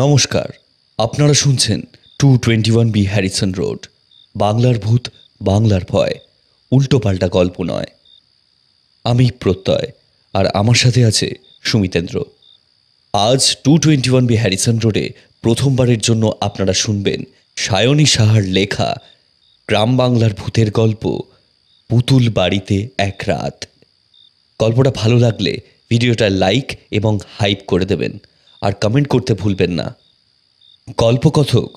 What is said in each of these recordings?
নমস্কার, আপনারা শুনছেন 221B হ্যারিসন রোড, বাংলার ভূত বাংলার ভয়, উল্টোপাল্টা গল্প নয়। আমি প্রত্যয়, আর আমার সাথে আছে সুমিতেন্দ্র। আজ 221B হ্যারিসন রোডে প্রথমবারের জন্য আপনারা শুনবেন সায়নী সাহার লেখা গ্রাম বাংলার ভূতের গল্প পুতুল বাড়িতে এক রাত। গল্পটা ভালো লাগলে ভিডিওটা লাইক এবং হাইপ করে দেবেন, আর কমেন্ট করতে ভুলবেন না। গল্পকথক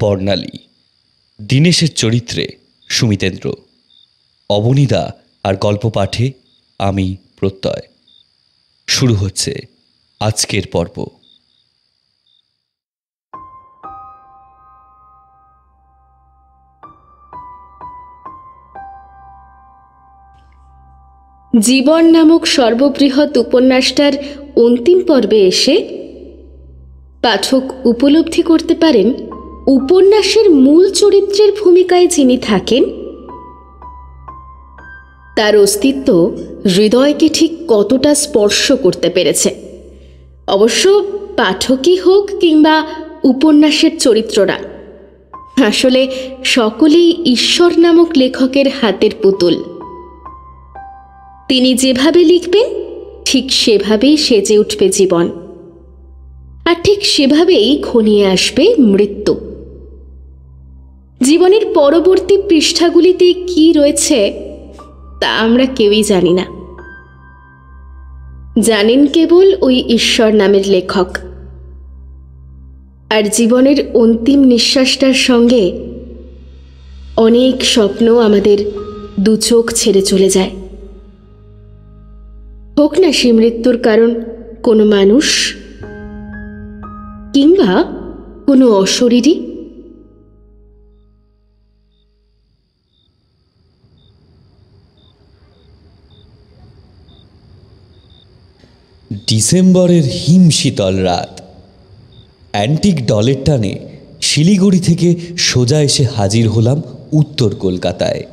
বর্ণালী, দীনেশের চরিত্রে সুমিতেন্দ্র, অবনীদা আর গল্প পাঠে আমি প্রত্যয়। শুরু হচ্ছে আজকের পর্ব। জীবন নামক সর্ববৃহৎ উপন্যাসটার অন্তিম পর্বে এসে পাঠক উপলব্ধি করতে পারেন উপন্যাসের মূল চরিত্রের ভূমিকায় যিনি থাকেন তার অস্তিত্ব হৃদয়কে ঠিক কতটা স্পর্শ করতে পেরেছে। অবশ্য পাঠকই হোক কিংবা উপন্যাসের চরিত্ররা, আসলে সকলেই ঈশ্বর নামক লেখকের হাতের পুতুল। তিনি যেভাবে লিখবেন ঠিক সেভাবেই সেজে উঠবে জীবন, আর ঠিক সেভাবেই ঘনিয়ে আসবে মৃত্যু। জীবনের পরবর্তী পৃষ্ঠাগুলিতে কি রয়েছে তা আমরা কেউই জানি না, জানেন কেবল ওই ঈশ্বর নামের লেখক। আর জীবনের অন্তিম নিঃশ্বাসটার সঙ্গে অনেক স্বপ্ন আমাদের দু চোখ ছেড়ে চলে যায়, হোক না সে মৃত্যুর কারণ কোনো মানুষ কিংবা কোনো অশরীরী। ডিসেম্বরের হিমশীতল রাত। অ্যান্টিক ডলের টানে শিলিগুড়ি থেকে সোজা এসে হাজির হলাম উত্তর কলকাতায়।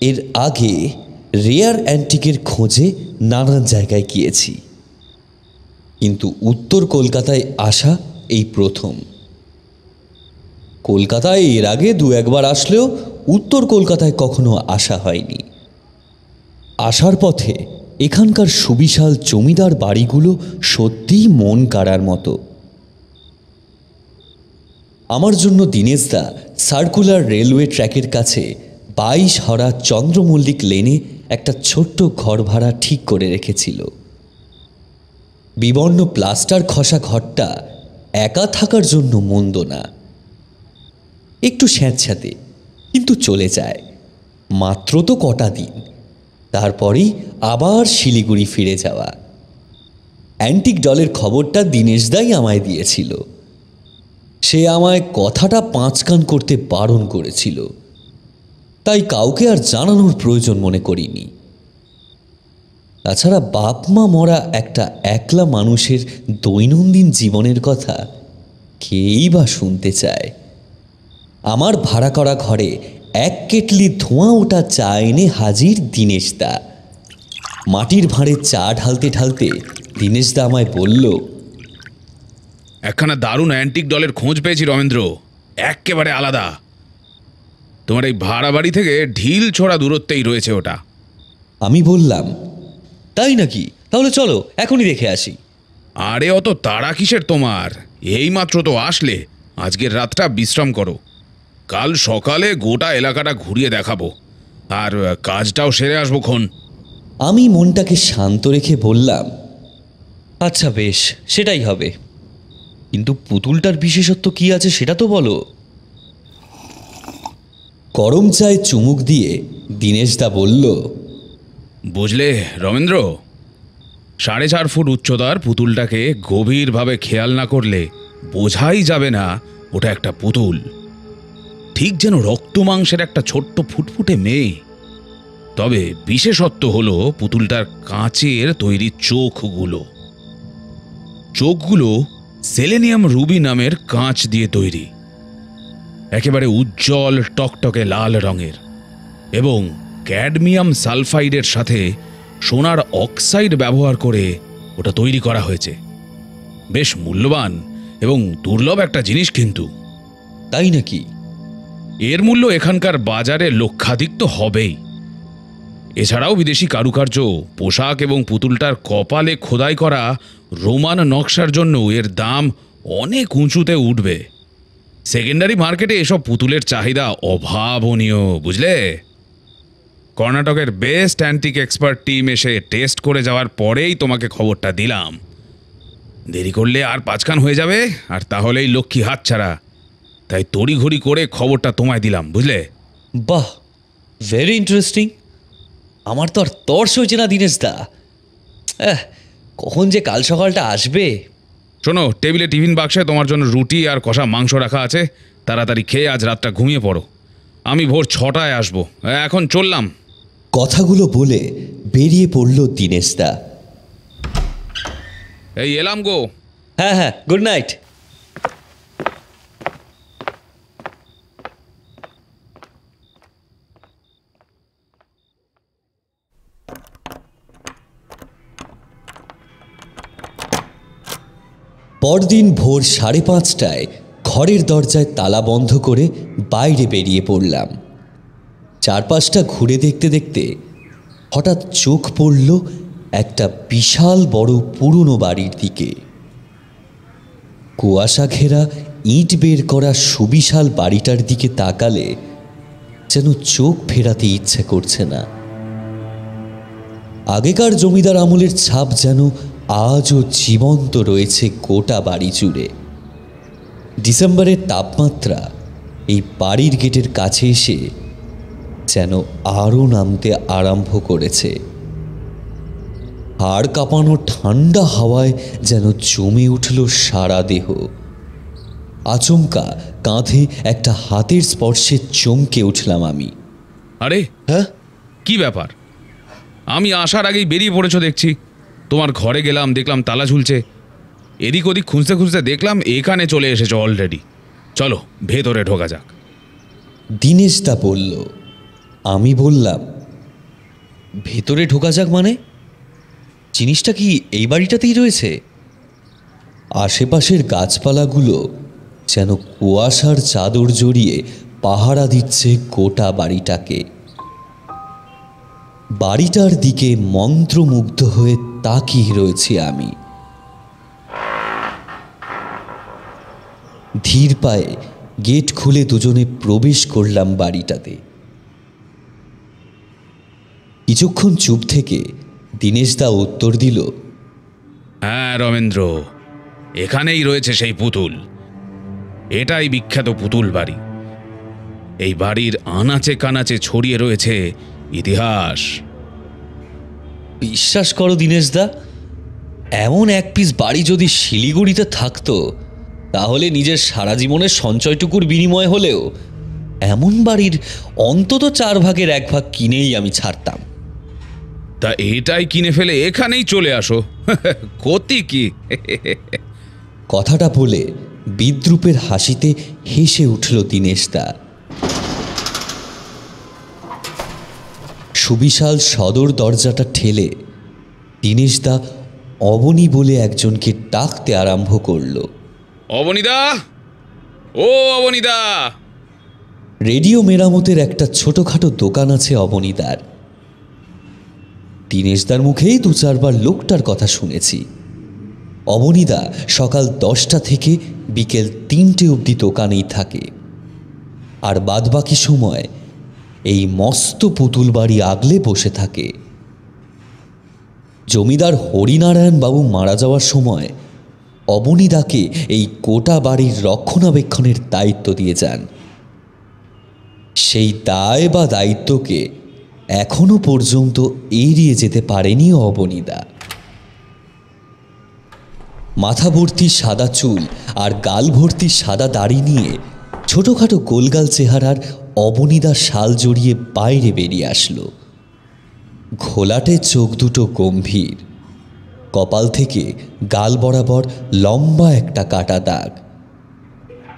এর আগে রেয়ার অ্যান্টিকের খোঁজে নানান জায়গায় গিয়েছি, কিন্তু উত্তর কলকাতায় আসা এই প্রথম। কলকাতায় এর আগে দু একবার আসলেও উত্তর কলকাতায় কখনো আসা হয়নি। আসার পথে এখানকার সুবিশাল জমিদার বাড়িগুলো সত্যিই মন কাড়ার মতো। আমার জন্য দীনেশদা সার্কুলার রেলওয়ে ট্র্যাকের কাছে 22 হরা চন্দ্রমল্লিক লেনে একটা ছোট্ট ঘর ভাড়া ঠিক করে রেখেছিল। বিবর্ণ প্লাস্টার খসা ঘরটা একা থাকার জন্য মন্দ না, একটু স্যাঁতস্যাঁতে, কিন্তু চলে যায়। মাত্র তো কটা দিন, তারপরেই আবার শিলিগুড়ি ফিরে যাওয়া। অ্যান্টিক ডলের খবরটা দীনেশদাই আমায় দিয়েছিল। সে আমায় কথাটা 5 কান করতে বারণ করেছিল, তাই কাউকে আর জানানোর প্রয়োজন মনে করিনি। তাছাড়া বাপ মা মরা একটা একলা মানুষের দৈনন্দিন জীবনের কথা কেই বা শুনতে চায়। আমার ভাড়া করা ঘরে 1 কেটলি ধোঁয়া ওঠা চা এনে হাজির দীনেশদা। মাটির ভাঁড়ে চা ঢালতে ঢালতে দীনেশদা আমায় বলল, একখানা দারুণ অ্যান্টিক ডলের খোঁজ পেয়েছি রমেন্দ্র, একেবারে আলাদা। তোমার এই ভাড়া বাড়ি থেকে ঢিল ছোড়া দূরত্বেই রয়েছে ওটা। আমি বললাম, তাই নাকি? তাহলে চলো এখনই দেখে আসি। আরে অত তাড়া কিসের তোমার? এইমাত্র তো আসলে, আজকের রাতটা বিশ্রাম করো, কাল সকালে গোটা এলাকাটা ঘুরিয়ে দেখাবো, আর কাজটাও সেরে আসবো খন। আমি মনটাকে শান্ত রেখে বললাম, আচ্ছা বেশ, সেটাই হবে, কিন্তু পুতুলটার বিশেষত্ব কি আছে সেটা তো বলো। গরম চায়ে চুমুক দিয়ে দীনেশদা বলল, বুঝলে রমেন্দ্র, 4.5 ফুট উচ্চতার পুতুলটাকে গভীরভাবে খেয়াল না করলে বোঝাই যাবে না ওটা একটা পুতুল, ঠিক যেন রক্ত মাংসের একটা ছোট্ট ফুটফুটে মেয়ে। তবে বিশেষত্ব হলো পুতুলটার কাঁচের তৈরি চোখগুলো সেলেনিয়াম রুবি নামের কাঁচ দিয়ে তৈরি, একেবারে উজ্জ্বল টকটকে লাল রঙের, এবং ক্যাডমিয়াম সালফাইডের সাথে সোনার অক্সাইড ব্যবহার করে ওটা তৈরি করা হয়েছে। বেশ মূল্যবান এবং দুর্লভ একটা জিনিস কিন্তু। তাই নাকি? এর মূল্য এখানকার বাজারে লক্ষাধিক তো হবেই। এছাড়াও বিদেশি কারুকার্য, পোশাক এবং পুতুলটার কপালে খোদাই করা রোমান নকশার জন্য এর দাম অনেক উঁচুতে উঠবে। সেকেন্ডারি মার্কেটে এসব পুতুলের চাহিদা অভাবনীয়, বুঝলে? কর্ণাটকের বেস্ট অ্যান্টিক এক্সপার্ট টিম এসে টেস্ট করে যাওয়ার পরেই তোমাকে খবরটা দিলাম। দেরি করলে আর পাঁচখান হয়ে যাবে, আর তাহলেই লক্ষ্মী হাতছাড়া। তাই তড়িঘড়ি করে খবরটা তোমায় দিলাম, বুঝলে? বাহ, ভেরি ইন্টারেস্টিং। আমার তো আর তর্স হয়েছে না দীনেশ দা। কখন যে কাল সকালটা আসবে। শোনো, টেবিলে টিফিন বাক্সে তোমার জন্য রুটি আর কষা মাংস রাখা আছে। তাড়াতাড়ি খেয়ে আজ রাতটা ঘুমিয়ে পড়ো। আমি ভোর 6টায় আসবো। এখন চললাম। কথাগুলো বলে বেরিয়ে পড়ল দীনেশ দা। এই এলাম গো। হ্যাঁ হ্যাঁ, গুড নাইট। পরদিন ভোর 5:30টায় ঘরের দরজায় তালা বন্ধ করে বাইরে বেরিয়ে পড়লাম। চারপাশটা ঘুরে দেখতে দেখতে হঠাৎ চোখ পড়ল একটা বিশাল বড় পুরনো বাড়ির দিকে। কুয়াশা ঘেরা ইট বের করা সুবিশাল বাড়িটার দিকে তাকালে যেন চোখ ফেরাতে ইচ্ছে করছে না। আগেকার জমিদার আমলের ছাপ যেন আজও জীবন্ত রয়েছে গোটা বাড়ি জুড়ে। ডিসেম্বরের তাপমাত্রা এই বাড়ির গেটের কাছে এসে যেন আরও নামতে আরম্ভ করেছে। হাড় কাঁপানো ঠান্ডা হাওয়ায় যেন জমে উঠল সারা দেহ। আচমকা কাঁধে একটা হাতের স্পর্শে চমকে উঠলাম আমি। আরে হ্যাঁ, কি ব্যাপার? আমি আসার আগেই বেরিয়ে পড়েছো দেখছি। তোমার ঘরে গেলাম, দেখলাম তালা ঝুলছে। এদিক ওদিক খুঁজতে খুঁজতে দেখলাম এখানে চলে এসেছো অলরেডি। চলো ভেতরে ঢোকা যাক। দীনেশ দা বলল। আমি বললাম, ভেতরে ঢোকা যাক মানে? জিনিসটা কি এই বাড়িটাতেই রয়েছে? আশেপাশের গাছপালাগুলো যেন কুয়াশার চাদর জড়িয়ে পাহারা দিচ্ছে গোটা বাড়িটাকে। বাড়িটার দিকে মন্ত্রমুগ্ধ হয়ে তাকিয়ে রয়েছি আমি। ধীর পায়ে গেট খুলে দুজনে প্রবেশ করলাম বাড়িটাতে। কিছুক্ষণ চুপ থেকে দীনেশ দা উত্তর দিল, হ্যাঁ রমেন্দ্র, এখানেই রয়েছে সেই পুতুল। এটাই বিখ্যাত পুতুল বাড়ি। এই বাড়ির আনাচে কানাচে ছড়িয়ে রয়েছে ইতিহাস। বিশ্বাস করো দীনেশ দা, এমন এক পিস বাড়ি যদি শিলিগুড়িতে থাকতো তাহলে নিজের সারা জীবনের সঞ্চয়টুকুর বিনিময় হলেও এমন বাড়ির অন্তত 4 ভাগের 1 ভাগ কিনেই আমি ছাড়তাম। তা এটাই কিনে ফেলে এখানেই চলে আসো। ক্ষতি কি? কথাটা বলে বিদ্রূপের হাসিতে হেসে উঠল দীনেশ দা। সুবিশাল সদর দরজাটা ঠেলে দীনেশ দা অবনী বলে একজনকে ডাকতে আরম্ভ করল। অবনীদা, ও অবনীদা! রেডিও মেরামতের একটা ছোটখাটো দোকান আছে অবনীদার। দীনেশদার মুখেই 2-4 বার লোকটার কথা শুনেছি। অবনীদা সকাল 10টা থেকে বিকেল 3টে অবধি দোকানেই থাকে, আর বাদবাকি সময় এই মস্ত পুতুল বাড়ি আগলে বসে থাকে। জমিদার হরিনারায়ণ বাবু মারা যাওয়ার সময় অবনীদাকে এই গোটা বাড়ির রক্ষণাবেক্ষণের দায়িত্ব দিয়ে যান। সেই দায় বা দায়িত্বকে এখনো পর্যন্ত এড়িয়ে যেতে পারেনি অবনীদা। মাথা ভর্তি সাদা চুল আর গাল ভর্তি সাদা দাড়ি নিয়ে ছোটোখাটো গোলগাল চেহারার অবনীদা শাল জড়িয়ে বাইরে বেরিয়ে আসলো। ঘোলাটে চোখ দুটো গম্ভীর, কপাল থেকে গাল বরাবর লম্বা একটা কাটা দাগ।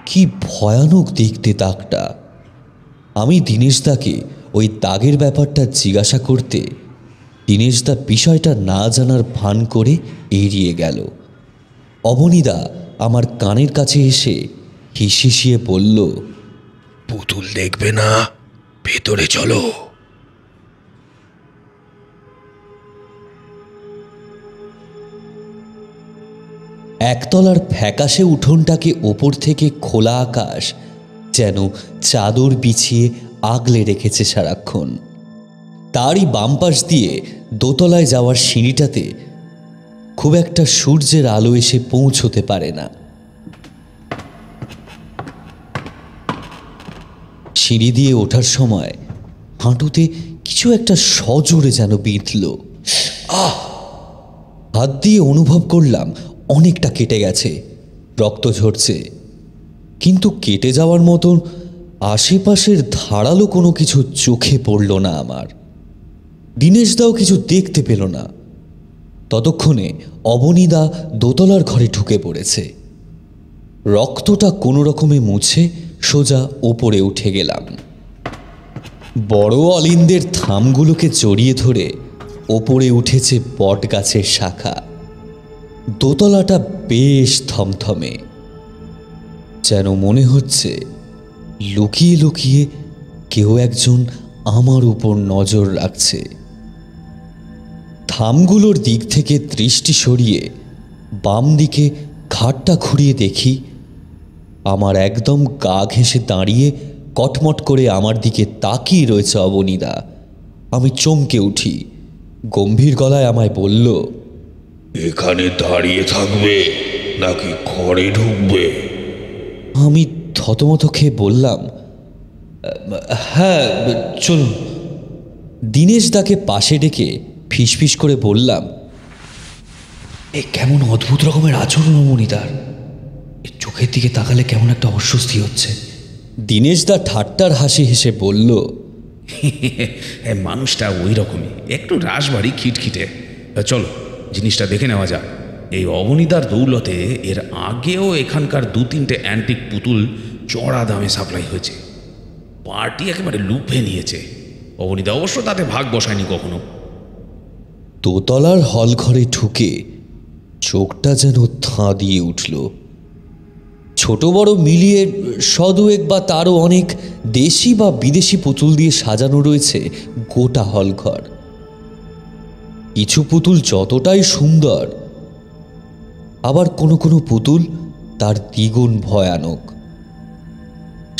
কি ভয়ানক দেখতে দাগটা! আমি দীনেশদাকে ওই দাগের ব্যাপারটা জিজ্ঞাসা করতে দীনেশদা বিষয়টা না জানার ভান করে এড়িয়ে গেল। অবনীদা আমার কানের কাছে এসে হিসিয়ে বলল, পুতুল দেখবে না, ভেতরে চলো। একতলার ফ্যাকাশে উঠোনটাকে ওপর থেকে খোলা আকাশ যেন চাদর বিছিয়ে আগলে রেখেছে সারাক্ষণ। তারই বাম পাশ দিয়ে দোতলায় যাওয়ার সিঁড়িটাতে খুব একটা সূর্যের আলো এসে পৌঁছতে পারে না। সিঁড়ি দিয়ে ওঠার সময় হাঁটুতে কিছু একটা সজোরে যেন বিঁধল। হাত দিয়ে অনুভব করলাম অনেকটা কেটে গেছে, রক্ত ঝরছে, কিন্তু কেটে যাওয়ার মতন আশেপাশের ধারালো কোনো কিছু চোখে পড়ল না আমার। দীনেশদাও কিছু দেখতে পেল না। ততক্ষণে অবনীদা দোতলার ঘরে ঢুকে পড়েছে। রক্তটা কোনো রকমে মুছে সোজা ওপরে উঠে গেলাম। বড় অলিন্দের থামগুলোকে জড়িয়ে ধরে ওপরে উঠেছে বট গাছের শাখা। দোতলাটা বেশ থমথমে, যেন মনে হচ্ছে লুকিয়ে লুকিয়ে কেউ একজন আমার উপর নজর রাখছে। থামগুলোর দিক থেকে দৃষ্টি সরিয়ে বাম দিকে ঘাটটা ঘুরিয়ে দেখি আমার একদম গা ঘেঁষে দাঁড়িয়ে কটমট করে আমার দিকে তাকিয়ে রয়েছে অবনীদা। আমি চমকে উঠি। গম্ভীর গলায় আমায় বলল, এখানে দাঁড়িয়ে থাকবে নাকি ঘরে ঢুকবে? আমি থতমত খেয়ে বললাম, হ্যাঁ চলুন। দীনেশদাকে পাশে ডেকে ফিসফিস করে বললাম, এ কেমন অদ্ভুত রকমের আচরণ অবনীদার, এর চোখের দিকে তাকালে কেমন একটা অস্বস্তি হচ্ছে। দীনেশদা ঠাট্টার হাসি হেসে বলল, মানুষটা ওই রকমই, একটু রাশবাড়ি খিটখিটে। চলো জিনিসটা দেখে নেওয়া যাক। এই অবনীদার দৌলতে এর আগেও এখানকার 2-3টে অ্যান্টিক পুতুল চড়া দামে সাপ্লাই হয়েছে। পার্টি একেবারে লুফে নিয়েছে। অবনীদা অবশ্য তাতে ভাগ বসায়নি কখনো। দোতলার হল ঘরে ঢুকে চোখটা যেন ধাঁ দিয়ে উঠল। ছোট বড় মিলিয়ে 100-2 বা তারও অনেক দেশি বা বিদেশি পুতুল দিয়ে সাজানো রয়েছে গোটা হলঘর। কিছু পুতুল যতটাই সুন্দর, আবার কোনো কোনো পুতুল তার দ্বিগুণ ভয়ানক।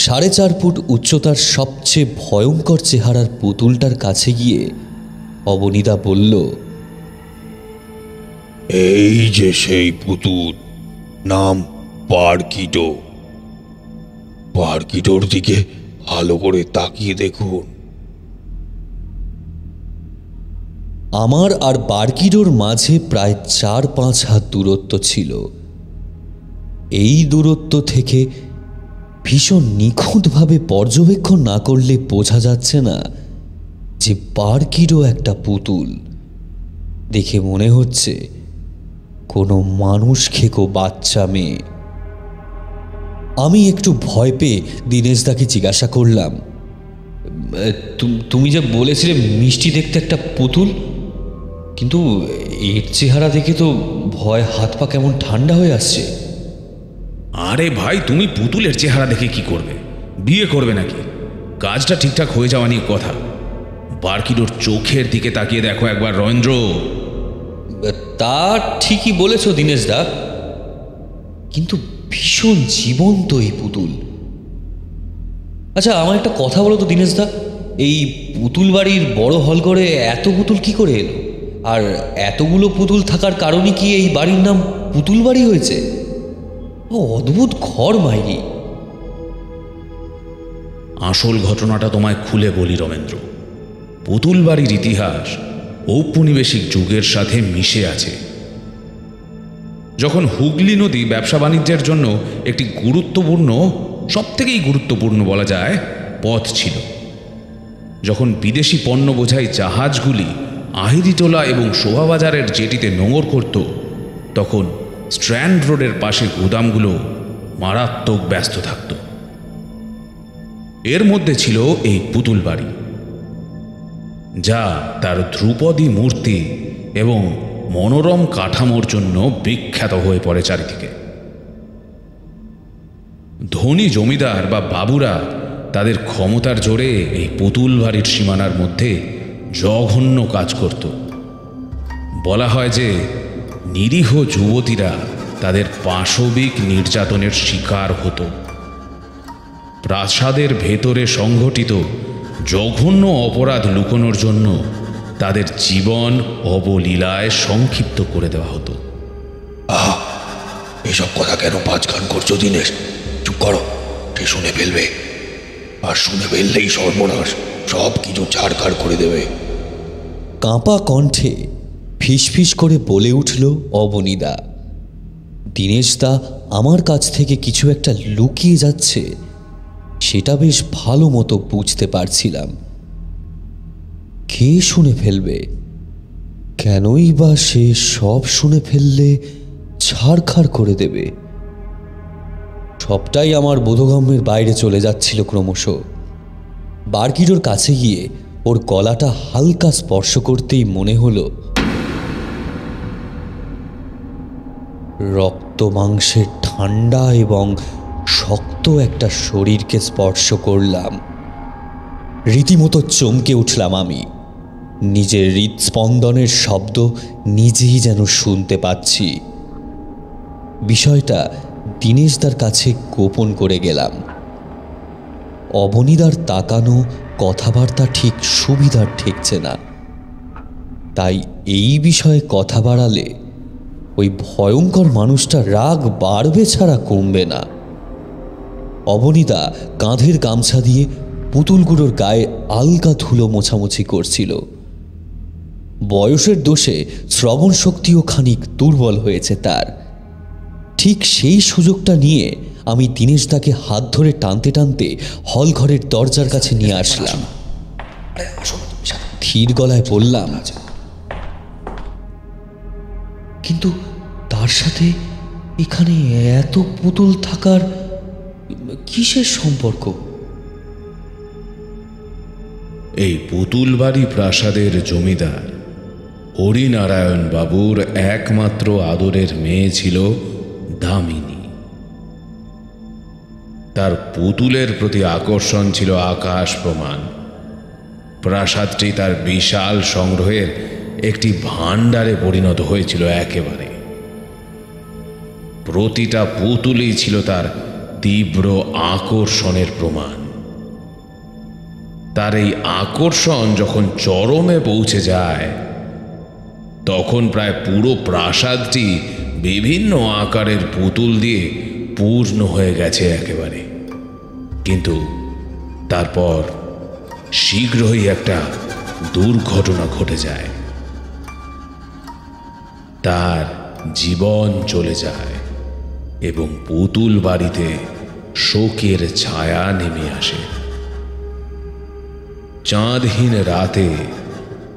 4.5 ফুট উচ্চতার সবচেয়ে ভয়ঙ্কর চেহারার পুতুলটার কাছে গিয়ে অবনীদা বলল, এই যে সেই পুতুল, নাম বারকিডো। বারকিডোর দিকে ভালো করে তাকিয়ে দেখুন। আমার আর বারকিডোর মাঝে প্রায় 4-5 হাত দূরত্ব ছিল। এই দূরত্ব থেকে ভীষণ নিখুঁতভাবে পর্যবেক্ষণ না করলে বোঝা যাচ্ছে না যে বারকিডো একটা পুতুল। দেখে মনে হচ্ছে কোনো মানুষ খেকো বাচ্চা মেয়ে। আমি একটু ভয় পেয়ে দীনেশদাকে জিজ্ঞাসা করলাম, তুমি যে বলেছিলে মিষ্টি দেখতে একটা পুতুল, কিন্তু এর চেহারা দেখে তো ভয় হাত পা কেমন ঠান্ডা হয়ে আসছে। আরে ভাই, তুমি পুতুলের চেহারা দেখে কি করবে? বিয়ে করবে নাকি? কাজটা ঠিকঠাক হয়ে যাওয়া নিয়ে কথা। বারকিডোর চোখের দিকে তাকিয়ে দেখো একবার রবীন্দ্র। তা ঠিকই বলেছ দীনেশদা, কিন্তু ভীষণ জীবন্ত এই পুতুল। আচ্ছা, আমার একটা কথা বলো তো দীনেশদা, এই পুতুল বাড়ির বড় হল ঘরে এত পুতুল কি করে এলো? আর এতগুলো পুতুল থাকার কারণে কি এই বাড়ির নাম পুতুল বাড়ি হয়েছে? ও অদ্ভুত ঘর মাইরি। আসল ঘটনাটা তোমায় খুলে বলি রবীন্দ্র। পুতুল বাড়ির ইতিহাস ঔপনিবেশিক যুগের সাথে মিশে আছে। যখন হুগলি নদী ব্যবসা বাণিজ্যের জন্য একটি গুরুত্বপূর্ণ, সবথেকেই গুরুত্বপূর্ণ বলা যায়, পথ ছিল, যখন বিদেশি পণ্য বোঝাই জাহাজগুলি আহিরিটোলা এবং শোভাবাজারের জেটিতে নোঙর করত, তখন স্ট্র্যান্ড রোডের পাশে গুদামগুলো মারাত্মক ব্যস্ত থাকত। এর মধ্যে ছিল এই পুতুল বাড়ি, যা তার ধ্রুপদী মূর্তি এবং মনোরম কাঠামোর জন্য বিখ্যাত হয়ে পড়ে চারিদিকে। ধনী জমিদার বা বাবুরা তাদের ক্ষমতার জোরে এই পুতুল বাড়ির সীমানার মধ্যে জঘন্য কাজ করত। বলা হয় যে নিরীহ যুবতীরা তাদের পাশবিক নির্যাতনের শিকার হতো। প্রাসাদের ভেতরে সংঘটিত জঘন্য অপরাধ লুকোনোর জন্য তাদের জীবন অবলীলায় সংক্ষিপ্ত করে দেওয়া হতো। এসব কথা কেন পাঁচখান করছো দিনেশ? চুপ করো, সে শুনে ফেলবে, আর শুনে ফেললেই সর্বনাশ, সব কিছু ছাড়খাড় করে দেবে। কাঁপা কণ্ঠে ফিসফিস করে বলে উঠল অবনীদা। দীনেশদা আমার কাছ থেকে কিছু একটা লুকিয়ে যাচ্ছে, সেটা বেশ ভালো মতো বুঝতে পারছিলাম। কে শুনে ফেলবে? কেনই বা সে সব শুনে ফেললে ছাড়খাড় করে দেবে? সবটাই আমার বোধগম্যের বাইরে চলে যাচ্ছিল ক্রমশ। বারকিডোর কাছে গিয়ে ওর গলাটা হালকা স্পর্শ করতেই মনে হলো রক্ত মাংসের ঠান্ডা এবং শক্ত একটা শরীরকে স্পর্শ করলাম। রীতিমতো চমকে উঠলাম আমি। নিজের হৃদস্পন্দনের শব্দ নিজেই যেন শুনতে পাচ্ছি। বিষয়টা দীনেশদার কাছে গোপন করে গেলাম। অবনীদার তাকানো, কথাবার্তা ঠিক সুবিধার ঠেকছে না, তাই এই বিষয়ে কথা বাড়ালে ওই ভয়ঙ্কর মানুষটা রাগ বাড়বে ছাড়া কমবে না। অবনীদা কাঁধের গামছা দিয়ে পুতুলগুলোর গায়ে আলগা ধুলো মোছামুছি করছিল। বয়সের দোষে শ্রবণ শক্তিও খানিক দুর্বল হয়েছে তার। ঠিক সেই সুযোগটা নিয়ে আমি দীনেশদাকে হাত ধরে টানতে টানতে হল ঘরের দরজার কাছে নিয়ে আসলাম। ধীর গলায় বললাম, কিন্তু তার সাথে এখানে এত পুতুল থাকার কিসের সম্পর্ক? এই পুতুল বাড়ি প্রাসাদের জমিদার হরিনারায়ণ বাবুর একমাত্র আদরের মেয়ে ছিল দামিনী। তার পুতুলের প্রতি আকর্ষণ ছিল আকাশ প্রমাণ। প্রাসাদটি তার বিশাল সংগ্রহের একটি ভাণ্ডারে পরিণত হয়েছিল একেবারে। প্রতিটা পুতুলই ছিল তার তীব্র আকর্ষণের প্রমাণ। তার এই আকর্ষণ যখন চরমে পৌঁছে যায়, তখন প্রায় পুরো প্রাসাদটি বিভিন্ন আকারের পুতুল দিয়ে পূর্ণ হয়ে গেছে একেবারে। কিন্তু তারপর শীঘ্রই একটা দুর্ঘটনা ঘটে যায়। তার জীবন চলে যায় এবং পুতুল বাড়িতে শোকের ছায়া নেমে আসে। চাঁদহীন রাতে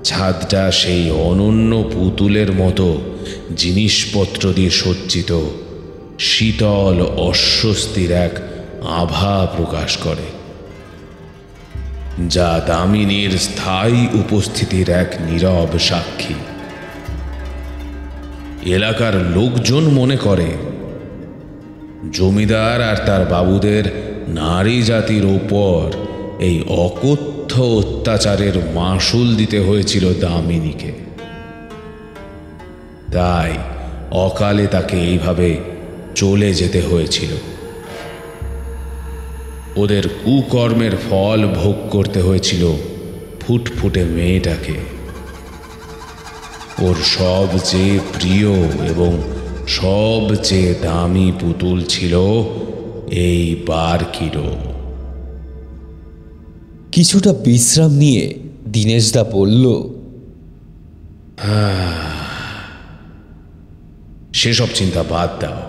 ছাদটা সেই অনন্য পুতুলের মতো জিনিসপত্র দিয়ে সজ্জিত শীতল অস্বস্তির এক আভা প্রকাশ করে, যা দামিনীর স্থায়ী উপস্থিতির এক নীরব সাক্ষী। এলাকার লোকজন মনে করে জমিদার আর তার বাবুদের নারী জাতির ওপর এই অকথ্য অত্যাচারের মাসুল দিতে হয়েছিল দামিনীকে। তাই অকালে তাকে এইভাবে চলে যেতে হয়েছিল। ওদের কুকর্মের ফল ভোগ করতে হয়েছিল ফুটফুটে মেয়েটাকে। ওর সবচেয়ে প্রিয় এবং সবচেয়ে দামি পুতুল ছিল এই বারকিডো। কিছুটা বিশ্রাম নিয়ে দীনেশদা বলল, সেসব চিন্তা বাদ দাও,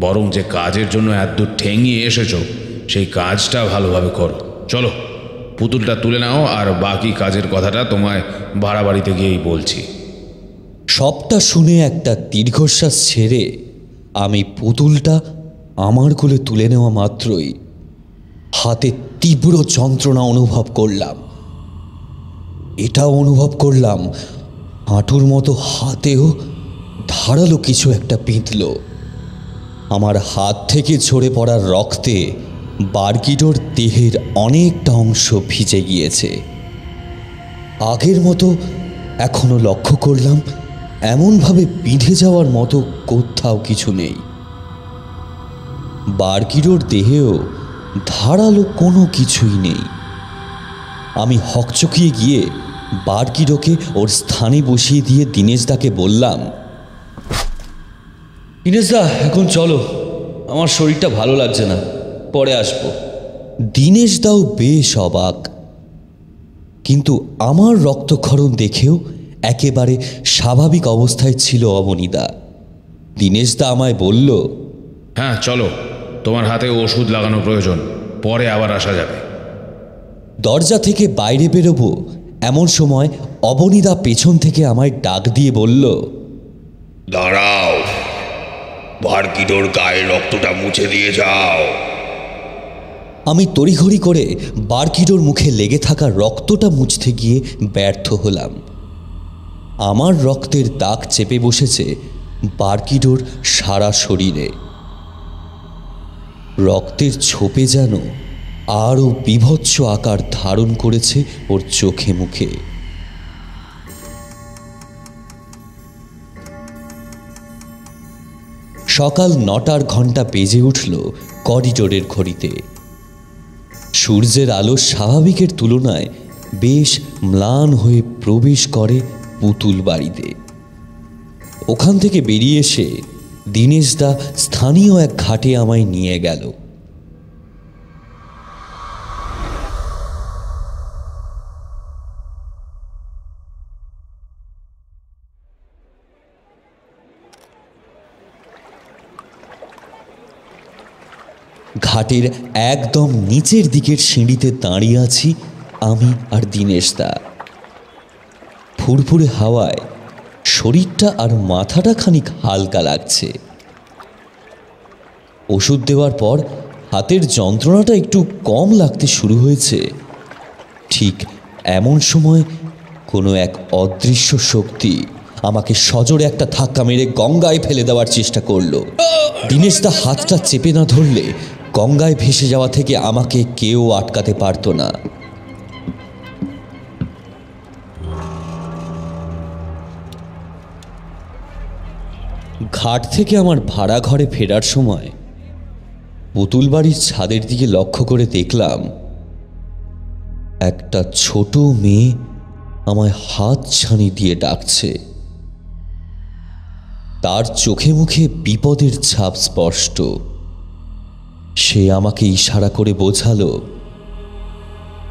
বরং যে কাজের জন্য এত ঠেঙিয়ে এসেছো সেই কাজটা ভালোভাবে করো। চলো, পুতুলটা তুলে নাও, আর বাকি কাজের কথাটা তোমায় বাড়াবাড়িতে গিয়েই বলছি। সবটা শুনে একটা দীর্ঘশ্বাস ছেড়ে আমি পুতুলটা আমার কোলে তুলে নেওয়া মাত্রই হাতে তীব্র যন্ত্রণা অনুভব করলাম। এটাও অনুভব করলাম হাঁটুর মতো হাতেও ধারালো কিছু একটা বিঁধল। আমার হাত থেকে ঝরে পড়ার রক্তে বারকিডোর দেহের অনেকটা অংশ ভিজে গিয়েছে। আগের মতো এখনো লক্ষ্য করলাম এমনভাবে বিঁধে যাওয়ার মতো কোথাও কিছু নেই। বারকিডোর দেহেও ধারালো কোনো কিছুই নেই। আমি হকচকিয়ে গিয়ে বারকিডোকে ওর স্থানে বসিয়ে দিয়ে দীনেশদাকে বললাম, দীনেশদা এখন চলো, আমার শরীরটা ভালো লাগছে না, পরে আসবো। দীনেশদাও বেশ অবাক, কিন্তু আমার রক্তক্ষরণ দেখেও একেবারে স্বাভাবিক অবস্থায় ছিল অবনীদা। দীনেশদা আমায় বলল, হ্যাঁ চলো, তোমার হাতে ওষুধ লাগানো প্রয়োজন, পরে আবার আসা যাবে। দরজা থেকে বাইরে বেরোবো এমন সময় অবনীদা পেছন থেকে আমায় ডাক দিয়ে বলল, দাঁড়াও, বারকিডোর গায়ের রক্তটা মুছে দিয়ে যাও। আমি তড়িঘড়ি করে বারকিডোর মুখে লেগে থাকা রক্তটা মুছতে গিয়ে ব্যর্থ হলাম। আমার রক্তের দাগ চেপে বসেছে বারকিডোর সারা শরীরে। রক্তের ছোপে যেন আরও বীভৎস আকার ধারণ করেছে ওর চোখে মুখে। সকাল 9টার ঘণ্টা বেজে উঠল করিডোরের ঘড়িতে। সূর্যের আলো স্বাভাবিকের তুলনায় বেশ ম্লান হয়ে প্রবেশ করে পুতুল বাড়িতে। ওখান থেকে বেরিয়ে এসে দীনেশদা স্থানীয় এক ঘাটে আমায় নিয়ে গেল। ঘাটের একদম নিচের দিকের সিঁড়িতে দাঁড়িয়ে আছি আমি আর দীনেশদা। ফুরফুরে হাওয়ায় শরীরটা আর মাথাটা খানিক হালকা লাগছে। ওষুধ দেওয়ার পর হাতের যন্ত্রণাটা একটু কম লাগতে শুরু হয়েছে। ঠিক এমন সময় কোনো এক অদৃশ্য শক্তি আমাকে সজোরে একটা ধাক্কা মেরে গঙ্গায় ফেলে দেওয়ার চেষ্টা করলো। দীনেশদা হাতটা চেপে না ধরলে গঙ্গায় ভেসে যাওয়া থেকে আমাকে কেউ আটকাতে পারত না। ঘাট থেকে আমার ভাড়া ঘরে ফেরার সময় পুতুল বাড়ির ছাদের দিকে লক্ষ্য করে দেখলাম একটা ছোট মেয়ে আমায় হাত ছানি দিয়ে ডাকছে। তার চোখে মুখে বিপদের ছাপ স্পষ্ট। সে আমাকে ইশারা করে বোঝালো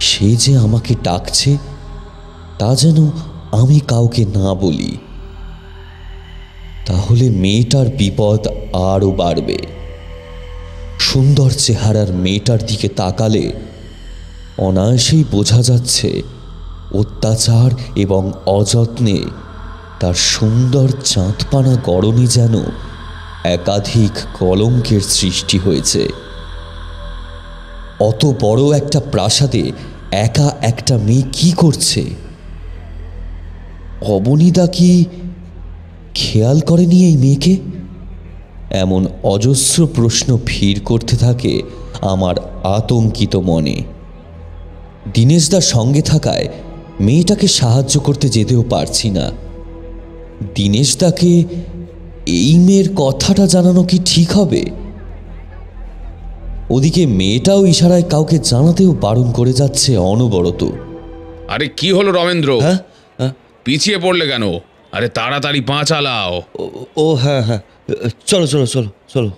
সে যে আমাকে ডাকছে তা যেন আমি কাউকে না বলি, তাহলে মেয়েটার বিপদ আরও বাড়বে। সুন্দর চেহারার মেয়েটার দিকে তাকালে অনায়াসেই বোঝা যাচ্ছে অত্যাচার এবং অযত্নে তার সুন্দর চাঁদপানা গড়নে যেন একাধিক কলঙ্কের সৃষ্টি হয়েছে। অত বড় একটা প্রাসাদে একা একটা মেয়ে কি করছে? অবনীদা কি খেয়াল করেনি এই মেয়েকে? এমন অজস্র প্রশ্ন ভিড় করতে থাকে আমার আতঙ্কিত মনে। দীনেশদার সঙ্গে থাকায় মেয়েটাকে সাহায্য করতে যেতেও পারছি না। দীনেশদাকে এই মেয়ের কথাটা জানানো কি ঠিক হবে? ওদিকে মেয়েটাও ইশারায় কাউকে জানাতেও বারণ করে যাচ্ছে অনবরত। আরে কি হলো রমেন্দ্র? হ্যাঁ, পিছিয়ে পড়লে কেন? আরে তাড়াতাড়ি পা চালাও। ও হ্যাঁ হ্যাঁ, চলো চলো চলো চলো।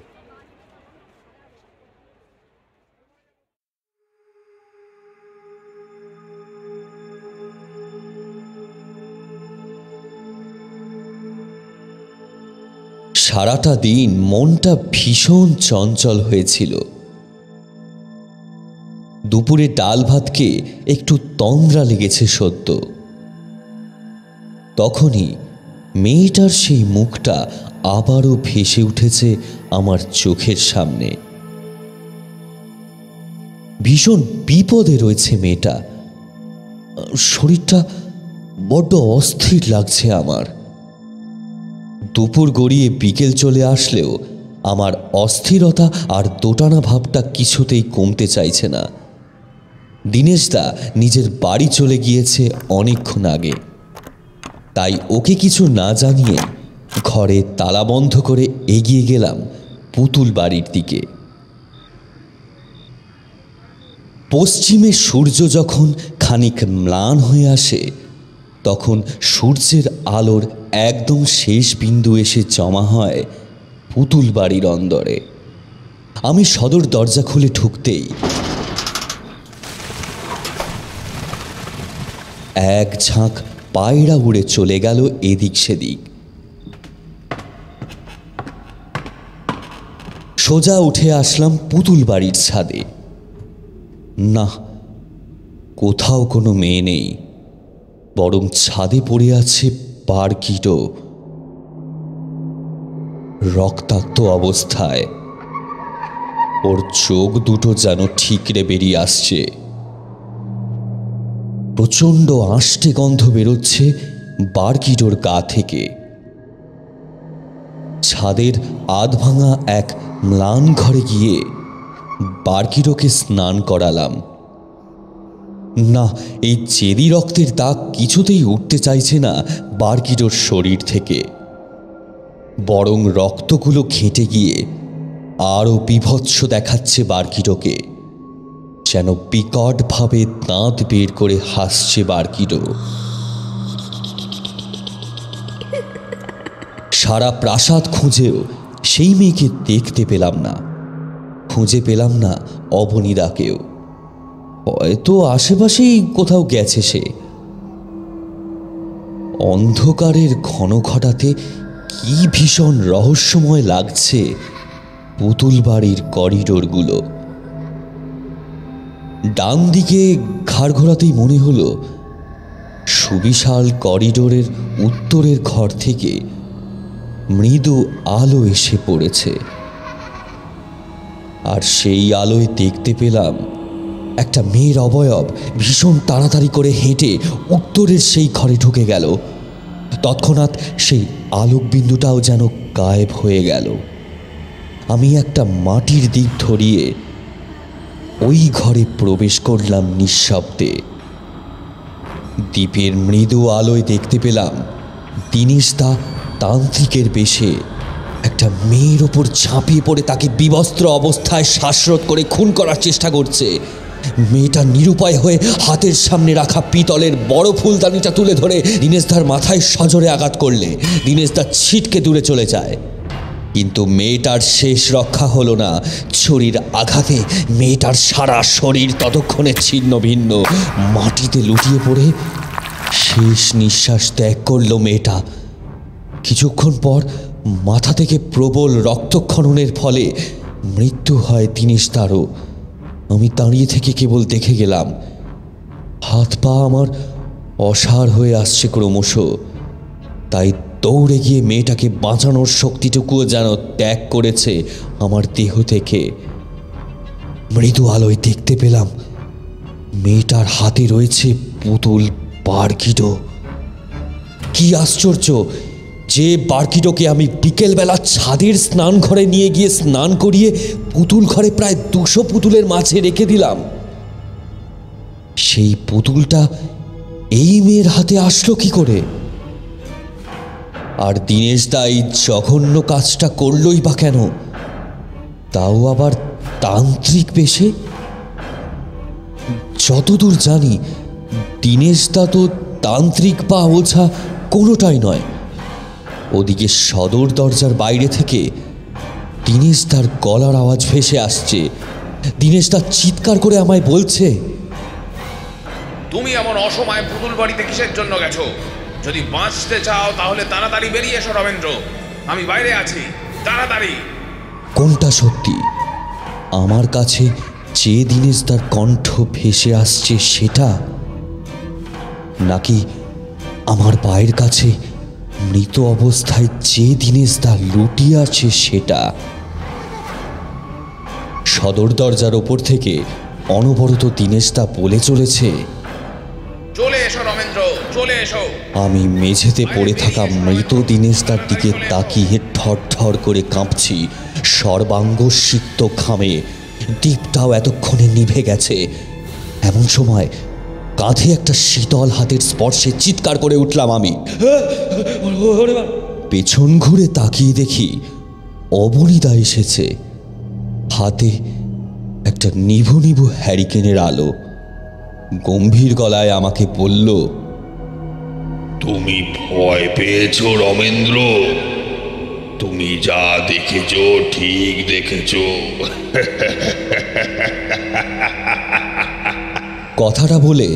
সারাটা দিন মনটা ভীষণ চঞ্চল হয়েছিল। দুপুরে ডাল ভাতকে একটু তন্দ্রা লেগেছে সদ্য। তখনই মেয়েটার সেই মুখটা আবারও ভেসে উঠেছে আমার চোখের সামনে। ভীষণ বিপদে রয়েছে মেয়েটা। শরীরটা বড্ড অস্থির লাগছে আমার। দুপুর গড়িয়ে বিকেল চলে আসলেও আমার অস্থিরতা আর দোটানা ভাবটা কিছুতেই কমতে চাইছে না। দীনেশদা নিজের বাড়ি চলে গিয়েছে অনেকক্ষণ আগে, তাই ওকে কিছু না জানিয়ে ঘরে তালা বন্ধ করে এগিয়ে গেলাম পুতুল বাড়ির দিকে। পশ্চিমে সূর্য যখন খানিক ম্লান হয়ে আসে, তখন সূর্যের আলোর একদম শেষ বিন্দু এসে জমা হয় পুতুল বাড়ির অন্দরে। আমি সদর দরজা খুলে ঢুকতেই এক ঝাঁক পায়রা উড়ে চলে গেল এদিক সেদিক। সোজা উঠে আসলাম পুতুল বাড়ির ছাদে। না, কোথাও কোনো মেয়ে নেই, বরং ছাদে পড়ে আছে বারকিটো, রক্তাক্ত অবস্থায়। ওর চোখ দুটো যেন ঠিকরে বেরিয়ে আসছে। প্রচণ্ড আষ্টে গন্ধ বেরোচ্ছে বারকিটোর গা থেকে। ছাদের আধভাঙা এক ম্লান ঘরে গিয়ে বারকিটোকে স্নান করালাম। না, এই চেরি রক্তের দাগ কিছুতেই উঠতে চাইছে না বারকিটোর শরীর থেকে, বরং রক্তগুলো ঘেঁটে গিয়ে আরও বীভৎস দেখাচ্ছে বারকিটোকে। যেন বিকটভাবে দাঁত বের করে হাসছে বারকিটো। সারা প্রাসাদ খুঁজেও সেই মেয়েকে দেখতে পেলাম না। খুঁজে পেলাম না অবনীদাকেও। হয়তো আশেপাশেই কোথাও গেছে সে। অন্ধকারের ঘন ঘটাতে কি ভীষণ রহস্যময় লাগছে পুতুল বাড়ির করিডোরগুলো। ডান দিকে ঘাড় ঘোরাতেই মনে হলো সুবিশাল করিডোরের উত্তরের ঘর থেকে মৃদু আলো এসে পড়েছে। আর সেই আলোয় দেখতে পেলাম একটা মেয়ের অবয়ব ভীষণ তাড়াতাড়ি করে হেঁটে উত্তরের সেই ঘরে ঢুকে গেল। তৎক্ষণাৎ সেই আলোকবিন্দুটাও যেন গায়েব হয়ে গেল। আমি একটা মাটির দিক ধরিয়ে ওই ঘরে প্রবেশ করলাম নিঃশব্দে। দ্বীপের মৃদু আলোয় দেখতে পেলাম দীনেশদা তান্ত্রিকের বেশে একটা মেয়ের ওপর ঝাঁপিয়ে পড়ে তাকে বিবস্ত্র অবস্থায় শ্বাসরোধ করে খুন করার চেষ্টা করছে। মেয়েটা নিরুপায় হয়ে হাতের সামনে রাখা পিতলের বড় ফুলদানিটা তুলে ধরে দীনেশদার মাথায় সজোরে আঘাত করলে দীনেশদা ছিটকে দূরে চলে যায়। কিন্তু মেয়েটার শেষ রক্ষা হলো না। ছুরির আঘাতে মেয়েটার সারা শরীর ততক্ষণে ছিন্ন ভিন্ন মাটিতে লুটিয়ে পড়ে শেষ নিঃশ্বাস ত্যাগ করল মেয়েটা। কিছুক্ষণ পর মাথা থেকে প্রবল রক্তক্ষরণের ফলে মৃত্যু হয় দীনেশদারও। আমি দাঁড়িয়ে থেকে কেবল দেখে গেলাম। হাত পা আমার অসাড় হয়ে আসছে ক্রমশ। তাই দৌড়ে গিয়ে মেয়েটাকে বাঁচানোর শক্তিটুকুও যেন ত্যাগ করেছে আমার দেহ থেকে। মৃদু আলোয় দেখতে পেলাম মেয়েটার হাতে রয়েছে পুতুল বারকিটো। কি আশ্চর্য যে বারকিটোকে আমি বিকেলবেলা ছাদের স্নান ঘরে নিয়ে গিয়ে স্নান করিয়ে পুতুল ঘরে প্রায় 200 পুতুলের মাঝে রেখে দিলাম, সেই পুতুলটা এই মেয়ের হাতে আসলো কি করে? আর দীনেশদা এই জঘন্য কাজটা করলই বা কেন, তাও আবার তান্ত্রিক বেশে? যতদূর জানি দীনেশদা তো তান্ত্রিক বা ওঝা কোনোটাই নয়। ওদিকে সদর দরজার বাইরে থেকে দীনেশদার গলার আওয়াজ ভেসে আসছে। দীনেশদা চিৎকার করে আমায় বলছে, তুমি এমন অসময়ে পুতুল বাড়িতে কিসের জন্য গেছো? যদি বাঁচতে চাও তাহলে তাড়াতাড়ি বেরিয়ে এসো রমেন্দ্র, আমি বাইরে আছি, তাড়াতাড়ি। কোনটা সত্যি? আমার কাছে যে দীনেশদার কণ্ঠ ভেসে আসছে সেটা, নাকি আমার পায়ের কাছে মৃত অবস্থায় যে দীনেশদা লুটিয়ে আছে সেটা? সদর দরজার ওপর থেকে অনবরত দীনেশদা বলে চলেছে, চলে এসো রমেন্দ্র, রমেন্দ্র, চলে এসো। আমি মেঝেতে পড়ে থাকা মৃত দিনেশদার দিকে তাকিয়ে ঠর করে কাঁপছি। সর্বাঙ্গ সিক্ত ঘামে, দীপটাও এতক্ষণে নিভে গেছে। এমন সময় কাঁধে একটা শীতল হাতের স্পর্শে চিৎকার করে উঠলাম আমি। পেছন ঘুরে তাকিয়ে দেখি অবনীদা এসেছে, হাতে একটা নিভু নিভু হ্যারিকেনের আলো। গম্ভীর গলায় আমাকে বলল, তুমি ভয় পেয়েছো রমেন্দ্র? তুমি যা দেখেছো ঠিক দেখেছো। কথাটা বলে